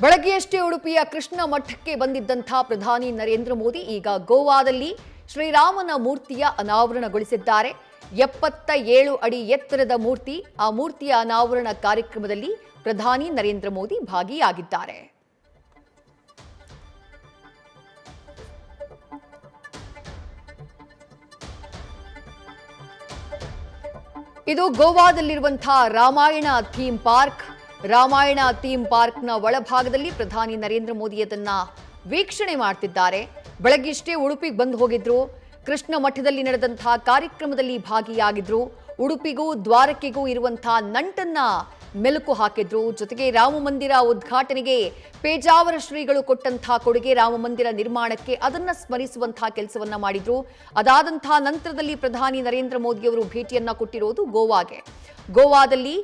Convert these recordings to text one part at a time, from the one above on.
ಬೆಳಗ್ಗೆಯಷ್ಟೇ ಉಡುಪಿಯ ಕೃಷ್ಣ ಮಠಕ್ಕೆ ಬಂದಿದ್ದಂಥ ಪ್ರಧಾನಿ ನರೇಂದ್ರ ಮೋದಿ ಈಗ ಗೋವಾದಲ್ಲಿ ಶ್ರೀರಾಮನ ಮೂರ್ತಿಯ ಅನಾವರಣಗೊಳಿಸಿದ್ದಾರೆ. 77 ಅಡಿ ಎತ್ತರದ ಮೂರ್ತಿ. ಆ ಮೂರ್ತಿಯ ಅನಾವರಣ ಕಾರ್ಯಕ್ರಮದಲ್ಲಿ ಪ್ರಧಾನಿ ನರೇಂದ್ರ ಮೋದಿ ಭಾಗಿಯಾಗಿದ್ದಾರೆ. ಇದು ಗೋವಾದಲ್ಲಿರುವಂತಹ Ramayana theme park. Ramayana theme ಪಾರ್ಕ್ನ ಒಳಭಾಗದಲ್ಲಿ ಪ್ರಧಾನಿ ನರೇಂದ್ರ ಮೋದಿ ಅದನ್ನ ವೀಕ್ಷಣೆ ಮಾಡ್ತಿದ್ದಾರೆ. ಬೆಳಗ್ಗೆಷ್ಟೇ ಉಡುಪಿಗೆ ಬಂದು ಹೋಗಿದ್ರು. ಕೃಷ್ಣ ಮಠದಲ್ಲಿ ನಡೆದಂತಹ ಕಾರ್ಯಕ್ರಮದಲ್ಲಿ ಭಾಗಿಯಾಗಿದ್ರು. ಉಡುಪಿಗೂ ದ್ವಾರಕೆಗೂ ಇರುವಂತಹ ನಂಟನ್ನ ಮೆಲುಕು ಹಾಕಿದ್ರು. ಜೊತೆಗೆ ರಾಮ ಮಂದಿರ ಉದ್ಘಾಟನೆಗೆ ಪೇಜಾವರ ಶ್ರೀಗಳು ಕೊಟ್ಟಂತಹ ಕೊಡುಗೆ, ರಾಮ ಮಂದಿರ ನಿರ್ಮಾಣಕ್ಕೆ ಅದನ್ನ ಸ್ಮರಿಸುವಂತಹ ಕೆಲಸವನ್ನ ಮಾಡಿದ್ರು. ಅದಾದಂತಹ ನಂತರದಲ್ಲಿ ಪ್ರಧಾನಿ ನರೇಂದ್ರ ಮೋದಿ ಅವರು ಭೇಟಿಯನ್ನ ಕೊಟ್ಟಿರೋದು ಗೋವಾಗೆ. ಗೋವಾದಲ್ಲಿ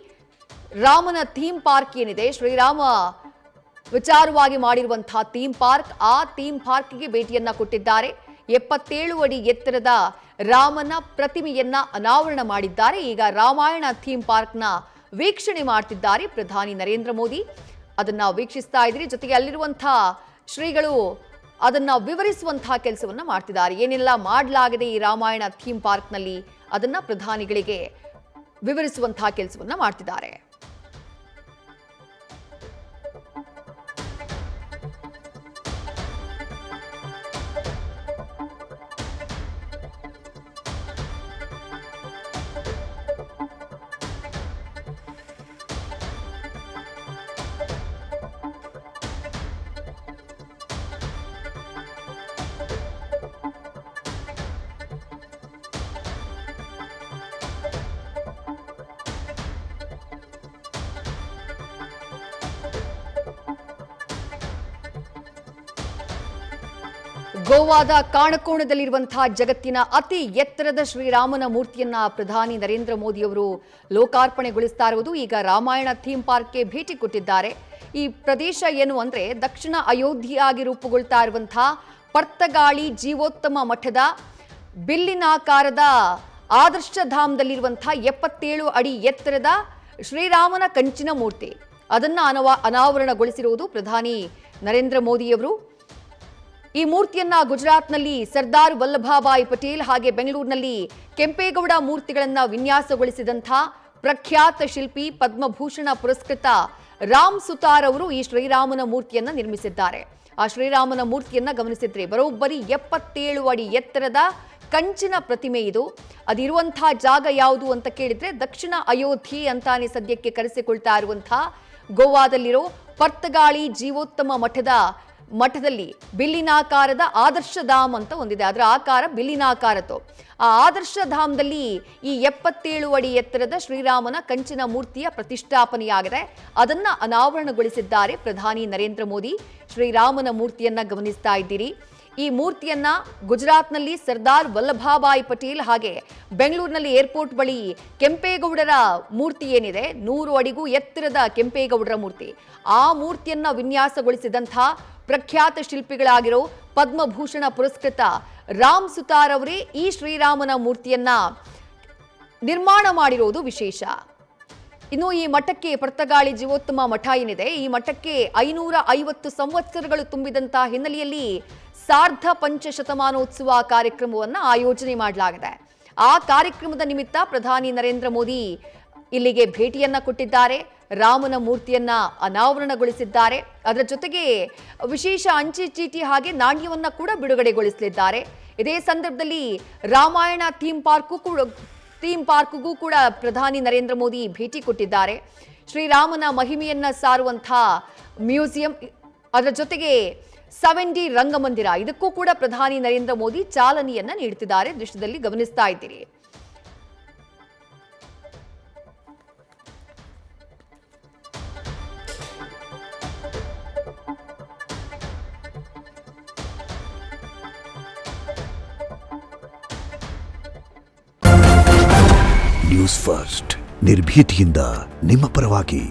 ರಾಮನ ಥೀಮ್ ಪಾರ್ಕ್ ಏನಿದೆ, ಶ್ರೀರಾಮ ವಿಚಾರವಾಗಿ ಮಾಡಿರುವಂತಹ ಥೀಮ್ ಪಾರ್ಕ್, ಆ ಥೀಮ್ ಪಾರ್ಕ್ಗೆ ಭೇಟಿಯನ್ನ ಕೊಟ್ಟಿದ್ದಾರೆ. 77 ಅಡಿ ಎತ್ತರದ ರಾಮನ ಪ್ರತಿಮೆಯನ್ನ ಅನಾವರಣ ಮಾಡಿದ್ದಾರೆ. ಈಗ ರಾಮಾಯಣ ಥೀಮ್ ಪಾರ್ಕ್ನ ವೀಕ್ಷಣೆ ಮಾಡ್ತಿದ್ದಾರೆ ಪ್ರಧಾನಿ ನರೇಂದ್ರ ಮೋದಿ. ಅದನ್ನ ವೀಕ್ಷಿಸ್ತಾ ಇದ್ರಿ. ಜೊತೆಗೆ ಅಲ್ಲಿರುವಂತಹ ಶ್ರೀಗಳು ಅದನ್ನ ವಿವರಿಸುವಂತಹ ಕೆಲಸವನ್ನ ಮಾಡ್ತಿದ್ದಾರೆ. ಏನೆಲ್ಲ ಮಾಡಲಾಗಿದೆ ಈ ರಾಮಾಯಣ ಥೀಮ್ ಪಾರ್ಕ್ನಲ್ಲಿ ಅದನ್ನ ಪ್ರಧಾನಿಗಳಿಗೆ ವಿವರಿಸುವಂತಹ ಕೆಲಸವನ್ನ ಮಾಡ್ತಿದ್ದಾರೆ. ಗೋವಾದ ಕಾಣಕೋಣದಲ್ಲಿರುವಂತಹ ಜಗತ್ತಿನ ಅತಿ ಎತ್ತರದ ಶ್ರೀರಾಮನ ಮೂರ್ತಿಯನ್ನ ಪ್ರಧಾನಿ ನರೇಂದ್ರ ಮೋದಿ ಅವರು ಲೋಕಾರ್ಪಣೆಗೊಳಿಸ್ತಾ ಇರುವುದು. ಈಗ ರಾಮಾಯಣ ಥೀಮ್ ಪಾರ್ಕ್ಗೆ ಭೇಟಿ ಕೊಟ್ಟಿದ್ದಾರೆ. ಈ ಪ್ರದೇಶ ಏನು ಅಂದ್ರೆ ದಕ್ಷಿಣ ಅಯೋಧ್ಯೆಯಾಗಿ ರೂಪುಗೊಳ್ತಾ ಇರುವಂತಹ ಪರ್ತಗಾಳಿ ಜೀವೋತ್ತಮ ಮಠದ ಬಿಲ್ಲಿನಾಕಾರದ ಆದರ್ಶ ಧಾಮದಲ್ಲಿರುವಂತಹ 77 ಅಡಿ ಎತ್ತರದ ಶ್ರೀರಾಮನ ಕಂಚಿನ ಮೂರ್ತಿ. ಅದನ್ನ ಅನಾವರಣಗೊಳಿಸಿರುವುದು ಪ್ರಧಾನಿ ನರೇಂದ್ರ ಮೋದಿಯವರು. ಈ ಮೂರ್ತಿಯನ್ನ ಗುಜರಾತ್ನಲ್ಲಿ ಸರ್ದಾರ್ ವಲ್ಲಭಭಾಯಿ ಪಟೇಲ್ ಹಾಗೆ ಬೆಂಗಳೂರಿನಲ್ಲಿ ಕೆಂಪೇಗೌಡ ಮೂರ್ತಿಗಳನ್ನ ವಿನ್ಯಾಸಗೊಳಿಸಿದಂಥ ಪ್ರಖ್ಯಾತ ಶಿಲ್ಪಿ ಪದ್ಮಭೂಷಣ ಪುರಸ್ಕೃತ ರಾಮ್ ಸುತಾರ್ ಅವರು ಈ ಶ್ರೀರಾಮನ ಮೂರ್ತಿಯನ್ನ ನಿರ್ಮಿಸಿದ್ದಾರೆ. ಆ ಶ್ರೀರಾಮನ ಮೂರ್ತಿಯನ್ನ ಗಮನಿಸಿದ್ರೆ ಬರೋಬ್ಬರಿ 77 ಅಡಿ ಎತ್ತರದ ಕಂಚಿನ ಪ್ರತಿಮೆ ಇದು. ಅದಿರುವಂತಹ ಜಾಗ ಯಾವುದು ಅಂತ ಕೇಳಿದ್ರೆ ದಕ್ಷಿಣ ಅಯೋಧ್ಯೆ ಅಂತಾನೆ ಸದ್ಯಕ್ಕೆ ಕರೆಸಿಕೊಳ್ತಾ ಇರುವಂತಹ ಗೋವಾದಲ್ಲಿರೋ ಪರ್ತಗಾಳಿ ಜೀವೋತ್ತಮ ಮಠದಲ್ಲಿ ಬಿಲ್ಲಿನಾಕಾರದ ಆದರ್ಶ ಧಾಮ್ ಅಂತ ಒಂದಿದೆ. ಅದರ ಆಕಾರ ಬಿಲ್ಲಿನಾಕಾರದ್ದು. ಆ ಆದರ್ಶ ಧಾಮದಲ್ಲಿ ಈ 77 ಅಡಿ ಎತ್ತರದ ಶ್ರೀರಾಮನ ಕಂಚಿನ ಮೂರ್ತಿಯ ಪ್ರತಿಷ್ಠಾಪನೆಯಾಗಿದೆ. ಅದನ್ನ ಅನಾವರಣಗೊಳಿಸಿದ್ದಾರೆ ಪ್ರಧಾನಿ ನರೇಂದ್ರ ಮೋದಿ. ಶ್ರೀರಾಮನ ಮೂರ್ತಿಯನ್ನ ಗಮನಿಸ್ತಾ ಇದ್ದೀರಿ. ಈ ಮೂರ್ತಿಯನ್ನ ಗುಜರಾತ್ನಲ್ಲಿ ಸರ್ದಾರ್ ವಲ್ಲಭಭಾಯಿ ಪಟೇಲ್ ಹಾಗೆ ಬೆಂಗಳೂರಿನಲ್ಲಿ ಏರ್ಪೋರ್ಟ್ ಬಳಿ ಕೆಂಪೇಗೌಡರ ಮೂರ್ತಿ ಏನಿದೆ, 100 ಅಡಿಗೂ ಎತ್ತರದ ಕೆಂಪೇಗೌಡರ ಮೂರ್ತಿ, ಆ ಮೂರ್ತಿಯನ್ನ ವಿನ್ಯಾಸಗೊಳಿಸಿದಂಥ ಪ್ರಖ್ಯಾತ ಶಿಲ್ಪಿಗಳಾಗಿರೋ ಪದ್ಮಭೂಷಣ ಪುರಸ್ಕೃತ ರಾಮ್ ಸುತಾರ್ ಅವರೇ ಈ ಶ್ರೀರಾಮನ ಮೂರ್ತಿಯನ್ನ ನಿರ್ಮಾಣ ಮಾಡಿರೋದು ವಿಶೇಷ. ಇನ್ನು ಈ ಮಠಕ್ಕೆ ಪರ್ತಗಾಳಿ ಜೀವೋತ್ತಮ ಮಠ ಏನಿದೆ, ಈ ಮಠಕ್ಕೆ 550 ಸಂವತ್ಸರಗಳು ತುಂಬಿದಂತಹ ಹಿನ್ನೆಲೆಯಲ್ಲಿ ಸಾರ್ಧ ಪಂಚಶತಮಾನೋತ್ಸವ ಕಾರ್ಯಕ್ರಮವನ್ನು ಆಯೋಜನೆ ಮಾಡಲಾಗಿದೆ. ಆ ಕಾರ್ಯಕ್ರಮದ ನಿಮಿತ್ತ ಪ್ರಧಾನಿ ನರೇಂದ್ರ ಮೋದಿ ಇಲ್ಲಿಗೆ ಭೇಟಿಯನ್ನ ಕೊಟ್ಟಿದ್ದಾರೆ. ರಾಮನ ಮೂರ್ತಿಯನ್ನ ಅನಾವರಣಗೊಳಿಸಿದ್ದಾರೆ. ಅದರ ಜೊತೆಗೆ ವಿಶೇಷ ಅಂಚೆ ಚೀಟಿ ಹಾಗೆ ನಾಣ್ಯವನ್ನ ಕೂಡ ಬಿಡುಗಡೆಗೊಳಿಸಲಿದ್ದಾರೆ. ಇದೇ ಸಂದರ್ಭದಲ್ಲಿ ರಾಮಾಯಣ ಥೀಮ್ ಪಾರ್ಕ್ಗೂ ಕೂಡ ಪ್ರಧಾನಿ ನರೇಂದ್ರ ಮೋದಿ ಭೇಟಿ ಕೊಟ್ಟಿದ್ದಾರೆ. ಶ್ರೀರಾಮನ ಮಹಿಮೆಯನ್ನ ಸಾರುವಂತಹ ಮ್ಯೂಸಿಯಂ, ಅದರ ಜೊತೆಗೆ 7D ರಂಗಮಂದಿರ, ಇದಕ್ಕೂ ಕೂಡ ಪ್ರಧಾನಿ ನರೇಂದ್ರ ಮೋದಿ ಚಾಲನೆಯನ್ನ ನೀಡುತ್ತಿದ್ದಾರೆ. ದೃಶ್ಯದಲ್ಲಿ ಗಮನಿಸ್ತಾ ಇದ್ದೀರಿ. ನ್ಯೂಸ್ ಫಸ್ಟ್, ನಿರ್ಭೀತಿಯಿಂದ ನಿಮ್ಮ ಪರವಾಗಿ.